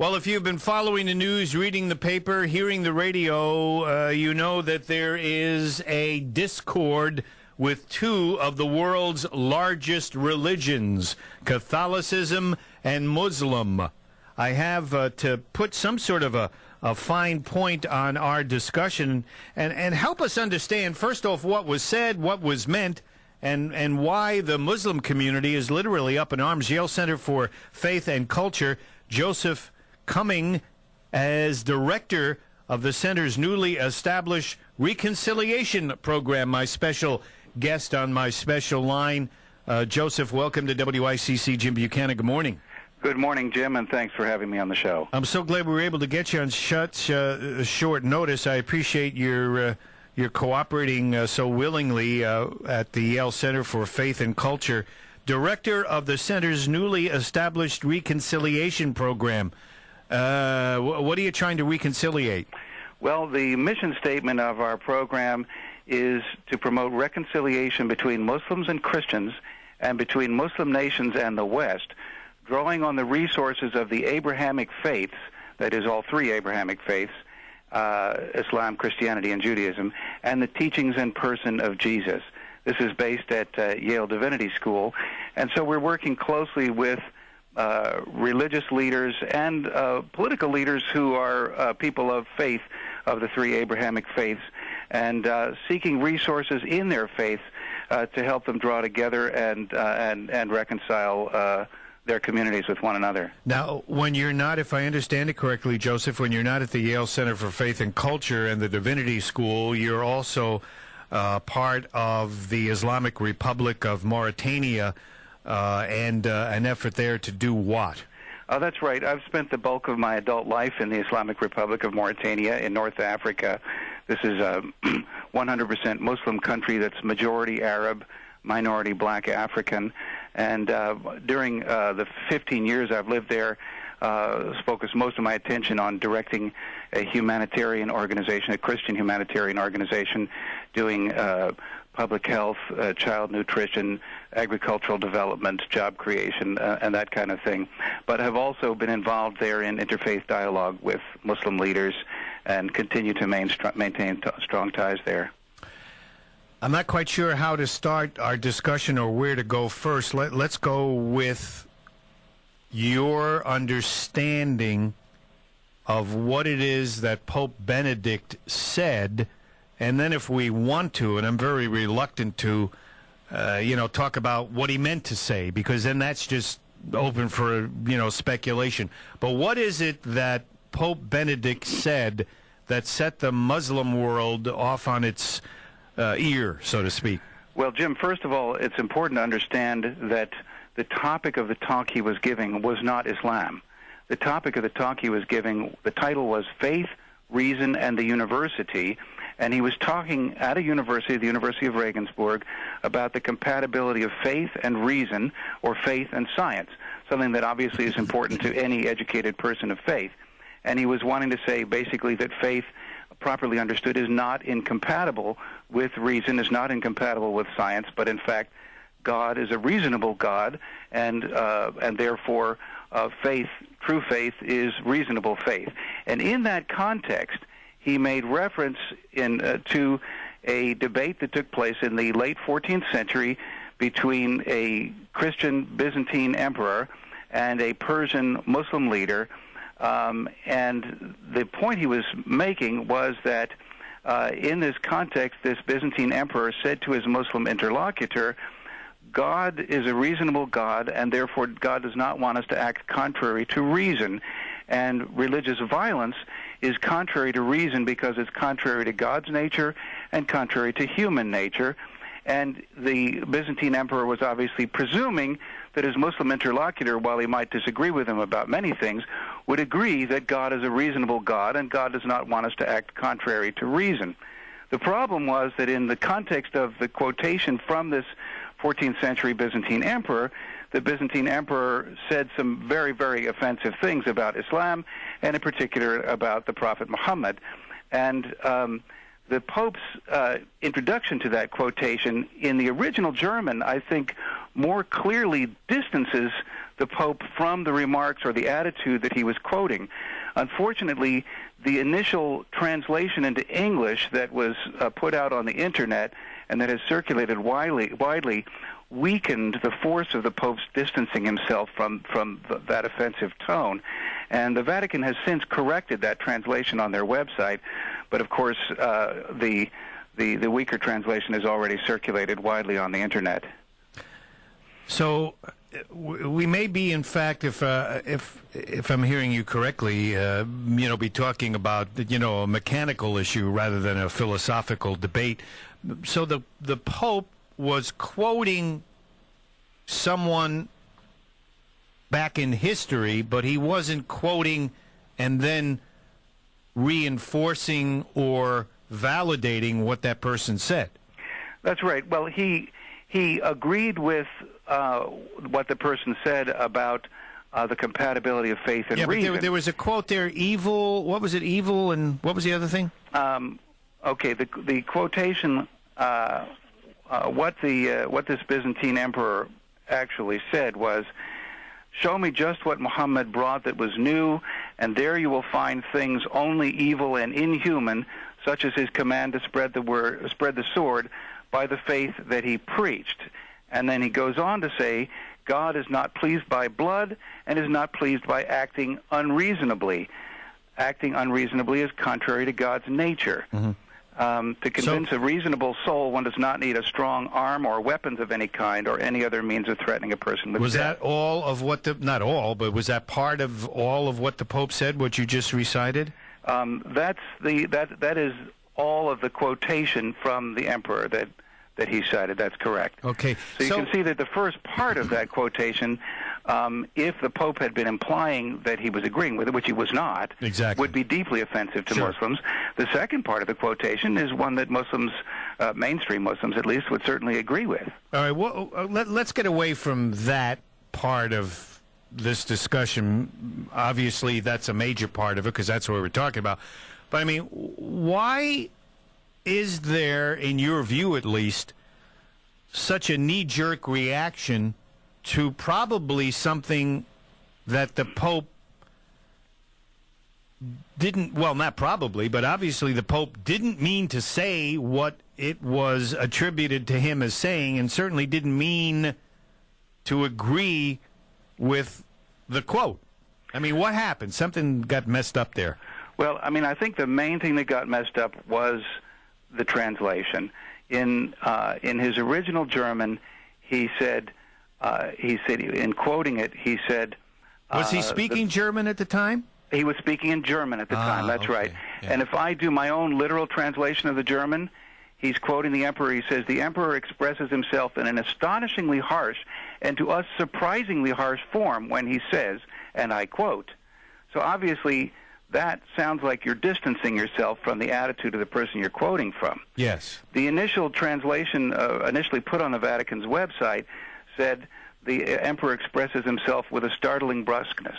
Well, if you've been following the news, reading the paper, hearing the radio, you know that there is a discord with two of the world's largest religions, Catholicism and Muslim. I have to put some sort of a fine point on our discussion and help us understand, first off, what was said, what was meant, and why the Muslim community is literally up in arms. Yale Center for Faith and Culture, Joseph Cumming, as director of the center's newly established reconciliation program, my special guest on my special line. Joseph, welcome to WICC. Jim Buchanan, good morning. Good morning, Jim, and thanks for having me on the show. I'm so glad we were able to get you on such short notice. I appreciate your cooperating so willingly at the Yale Center for Faith and Culture. Director of the center's newly established reconciliation program. What are you trying to reconciliate? Well, the mission statement of our program is to promote reconciliation between Muslims and Christians and between Muslim nations and the West, drawing on the resources of the Abrahamic faiths, that is, all three Abrahamic faiths, Islam, Christianity, and Judaism, and the teachings and person of Jesus. This is based at Yale Divinity School, and so we're working closely with religious leaders and political leaders who are people of faith of the three Abrahamic faiths, and seeking resources in their faith to help them draw together and reconcile their communities with one another. Now, when you're not, if I understand it correctly, Joseph, when you're not at the Yale Center for Faith and Culture and the Divinity School, you're also part of the Islamic Republic of Mauritania and an effort there to do what? That's right. I've spent the bulk of my adult life in the Islamic Republic of Mauritania in North Africa. This is a 100% Muslim country that's majority Arab, minority black African. And during the 15 years I've lived there, focused most of my attention on directing a humanitarian organization, a Christian humanitarian organization, doing public health, child nutrition, agricultural development, job creation, and that kind of thing. But have also been involved there in interfaith dialogue with Muslim leaders and continue to maintain strong ties there. I'm not quite sure how to start our discussion or where to go first. Let's go with your understanding of what it is that Pope Benedict said, and then if we want to, and I'm very reluctant to, talk about what he meant to say, because then that's just open for, speculation. But what is it that Pope Benedict said that set the Muslim world off on its ear, so to speak? Well, Jim, first of all, it's important to understand that the topic of the talk he was giving was not Islam. The topic of the talk he was giving, the title was Faith, Reason, and the University, and he was talking at a university, the University of Regensburg, about the compatibility of faith and reason, or faith and science, something that obviously is important to any educated person of faith. And he was wanting to say basically that faith, properly understood, is not incompatible with reason, is not incompatible with science, but in fact God is a reasonable God, and therefore faith, true faith, is reasonable faith. And in that context, he made reference to a debate that took place in the late 14th century between a Christian Byzantine emperor and a Persian Muslim leader. And the point he was making was that in this context, this Byzantine emperor said to his Muslim interlocutor, God is a reasonable God, and therefore God does not want us to act contrary to reason. And religious violence is contrary to reason because it's contrary to God's nature and contrary to human nature. And the Byzantine emperor was obviously presuming that his Muslim interlocutor, while he might disagree with him about many things, would agree that God is a reasonable God and God does not want us to act contrary to reason. The problem was that in the context of the quotation from this 14th century Byzantine emperor, the Byzantine emperor said some very, very offensive things about Islam, and in particular about the Prophet Muhammad. And the Pope's introduction to that quotation in the original German, I think, more clearly distances the Pope from the remarks or the attitude that he was quoting. Unfortunately, the initial translation into English that was put out on the Internet and that has circulated widely weakened the force of the Pope's distancing himself from that offensive tone. And the Vatican has since corrected that translation on their website, but of course the weaker translation is already circulated widely on the Internet. So we may be, in fact, if I'm hearing you correctly, be talking about a mechanical issue rather than a philosophical debate. So the Pope was quoting someone back in history, but he wasn't quoting and then reinforcing or validating what that person said. That's right. Well, he agreed with what the person said about the compatibility of faith and reason. But there was a quote there, evil, what was it, evil, and what was the other thing? Okay, the quotation, what this Byzantine emperor actually said was, "Show me just what Muhammad brought that was new, and there you will find things only evil and inhuman, such as his command to spread the sword by the faith that he preached." And then he goes on to say, God is not pleased by blood and is not pleased by acting unreasonably. Acting unreasonably is contrary to God's nature. Mm-hmm. To convince a reasonable soul, one does not need a strong arm or weapons of any kind or any other means of threatening a person with death. Was that all of what not all, but was that part of all of what the Pope said, what you just recited? That is all of the quotation from the emperor that he cited. That's correct. Okay. So you can see that the first part of that quotation, if the Pope had been implying that he was agreeing with it, which he was not, exactly, would be deeply offensive to Muslims. The second part of the quotation is one that Muslims, mainstream Muslims at least, would certainly agree with. All right. Well, let's get away from that part of this discussion. Obviously, that's a major part of it because that's what we're talking about. But, I mean, why is there, in your view at least, such a knee-jerk reaction to probably something that the Pope didn't, well, not probably, but obviously the Pope didn't mean to say what it was attributed to him as saying, and certainly didn't mean to agree with the quote? I mean, what happened? Something got messed up there. Well, I mean, I think the main thing that got messed up was the translation. In his original German, he said, in quoting it, he said... Was he speaking German at the time? He was speaking in German at the time, that's okay. Right. Yeah. And if I do my own literal translation of the German, he's quoting the emperor. He says, the emperor expresses himself in an astonishingly harsh and to us surprisingly harsh form when he says, and I quote. So obviously that sounds like you're distancing yourself from the attitude of the person you're quoting from. Yes. The initial translation, initially put on the Vatican's website, said the emperor expresses himself with a startling brusqueness,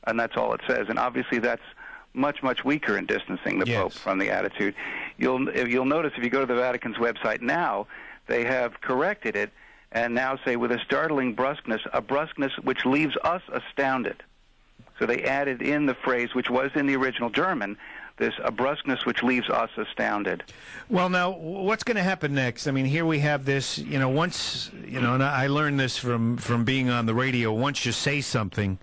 and that's all it says. And obviously that's much, much weaker in distancing the Pope from the attitude. You'll notice if you go to the Vatican's website now, they have corrected it and now say with a startling brusqueness, a brusqueness which leaves us astounded. So they added in the phrase, which was in the original German, this a brusqueness which leaves us astounded. Well, now, what's going to happen next? I mean, here we have this, once, and I learned this from being on the radio, once you say something,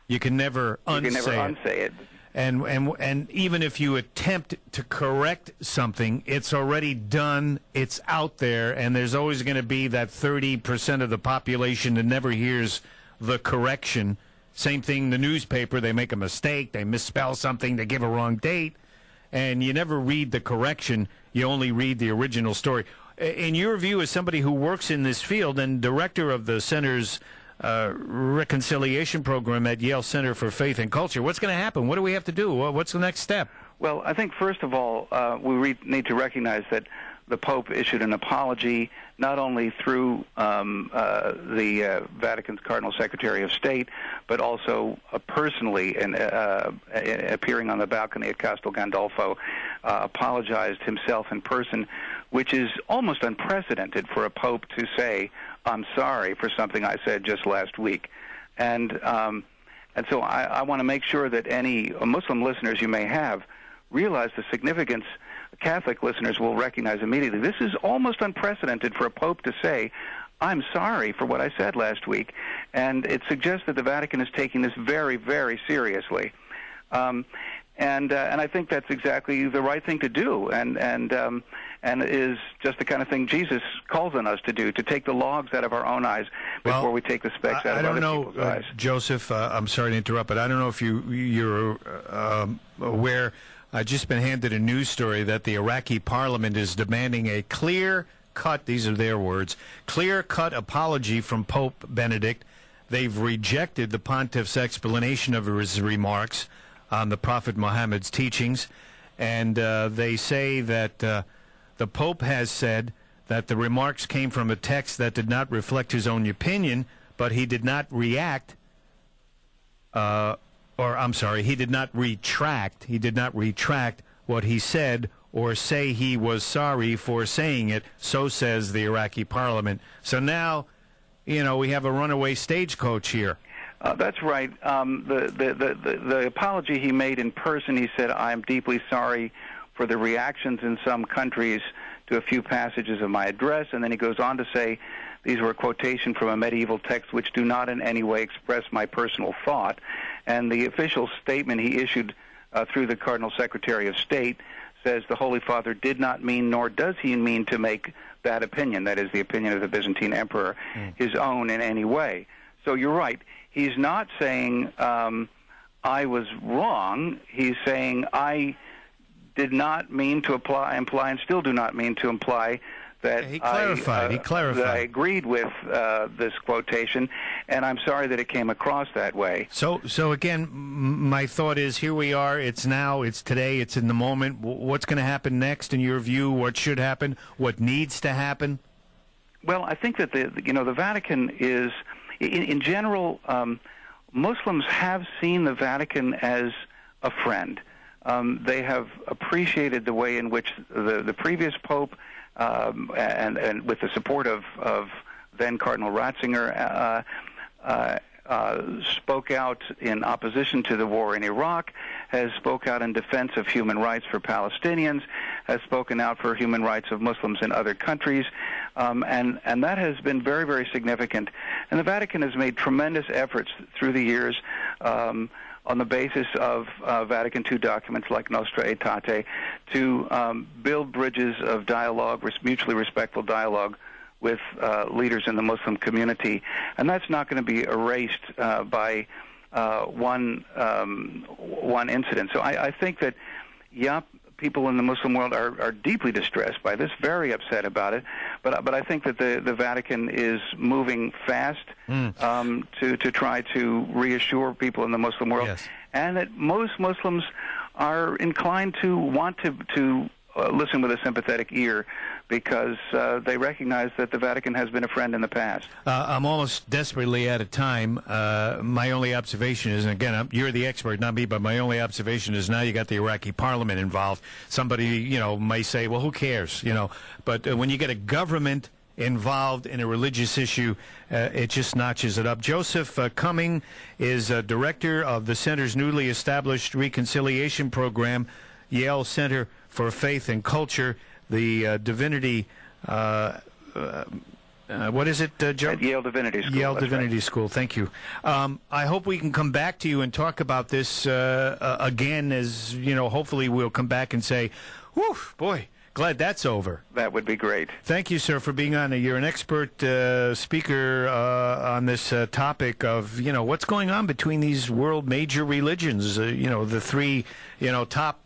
you can never unsay it. And even if you attempt to correct something, it's already done, it's out there, and there's always going to be that 30% of the population that never hears the correction. Same thing, the newspaper, they make a mistake, they misspell something, they give a wrong date, and you never read the correction, you only read the original story. In your view, as somebody who works in this field and director of the Center's reconciliation program at Yale Center for Faith and Culture, what's going to happen? What do we have to do? What's the next step? Well, I think, first of all, we need to recognize that the Pope issued an apology not only through the Vatican's Cardinal Secretary of State, but also personally, and appearing on the balcony at Castel Gandolfo, apologized himself in person, which is almost unprecedented for a Pope to say, I'm sorry for something I said just last week. And so I want to make sure that any Muslim listeners you may have realize the significance. Catholic listeners will recognize immediately. This is almost unprecedented for a pope to say, I'm sorry for what I said last week. And it suggests that the Vatican is taking this very, very seriously. And I think that's exactly the right thing to do, and is just the kind of thing Jesus calls on us to do, to take the logs out of our own eyes before we take the specks out of other people's eyes. Joseph, I'm sorry to interrupt, but I don't know if you're aware. I've just been handed a news story that the Iraqi parliament is demanding a clear-cut, these are their words, clear-cut apology from Pope Benedict. They've rejected the pontiff's explanation of his remarks on the Prophet Muhammad's teachings, and they say that the Pope has said that the remarks came from a text that did not reflect his own opinion, but he did not retract. He did not retract what he said or say he was sorry for saying it, so says the Iraqi parliament. So now, we have a runaway stagecoach here. That's right. The apology he made in person, he said, I'm deeply sorry for the reactions in some countries to a few passages of my address, and then he goes on to say, these were a quotation from a medieval text which do not in any way express my personal thought. And the official statement he issued through the Cardinal Secretary of State says the Holy Father did not mean, nor does he mean, to make that opinion, that is the opinion of the Byzantine Emperor, his own in any way. So you're right. He's not saying I was wrong. He's saying I did not mean to imply and still do not mean to imply that he clarified. That I agreed with this quotation, and I'm sorry that it came across that way. So again, my thought is, here we are. It's now. It's today. It's in the moment. What's going to happen next, in your view? What should happen? What needs to happen? Well, I think that the Vatican is, in general, Muslims have seen the Vatican as a friend. They have appreciated the way in which the previous Pope, and with the support of then Cardinal Ratzinger, spoke out in opposition to the war in Iraq, has spoke out in defense of human rights for Palestinians, has spoken out for human rights of Muslims in other countries, and that has been very, very significant. And the Vatican has made tremendous efforts through the years on the basis of Vatican II documents like Nostra Aetate to build bridges of dialogue, mutually respectful dialogue with leaders in the Muslim community. And that's not going to be erased by one incident. So I think that, people in the Muslim world are deeply distressed by this, very upset about it. But I think that the Vatican is moving fast to try to reassure people in the Muslim world, and that most Muslims are inclined to want to listen with a sympathetic ear, because they recognize that the Vatican has been a friend in the past. I'm almost desperately out of time. My only observation is, and again, you're the expert, not me, but my only observation is now you got the Iraqi parliament involved. Somebody, may say, well, who cares, But when you get a government involved in a religious issue, it just notches it up. Joseph Cumming is director of the center's newly established reconciliation program, Yale Center for Faith and Culture, the Divinity, what is it, Joe? At Yale Divinity School. Yale Divinity School, thank you. I hope we can come back to you and talk about this again, as, hopefully we'll come back and say, whew, boy, glad that's over. That would be great. Thank you, sir, for being on. You're an expert speaker on this topic of, what's going on between these world major religions, the three, top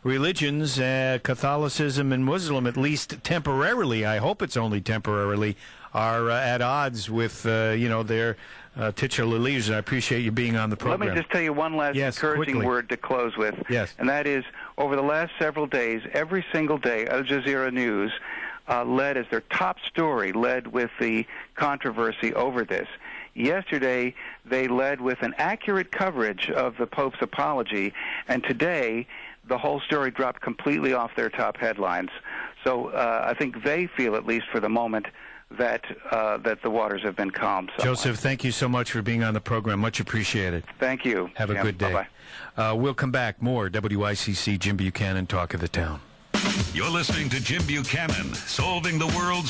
religions, Catholicism and Muslim, at least temporarily, I hope it's only temporarily, are at odds with, their titular leaders. And I appreciate you being on the program. Let me just tell you one last encouraging word to close with. Yes. And that is, over the last several days, every single day, Al Jazeera News led as their top story, led with the controversy over this. Yesterday, they led with an accurate coverage of the Pope's apology, and today, the whole story dropped completely off their top headlines. So I think they feel, at least for the moment, that the waters have been calmed somewhat. Joseph, thank you so much for being on the program. Much appreciated. Thank you. Have a good day. Bye-bye. We'll come back. More WICC, Jim Buchanan, Talk of the Town. You're listening to Jim Buchanan, solving the world's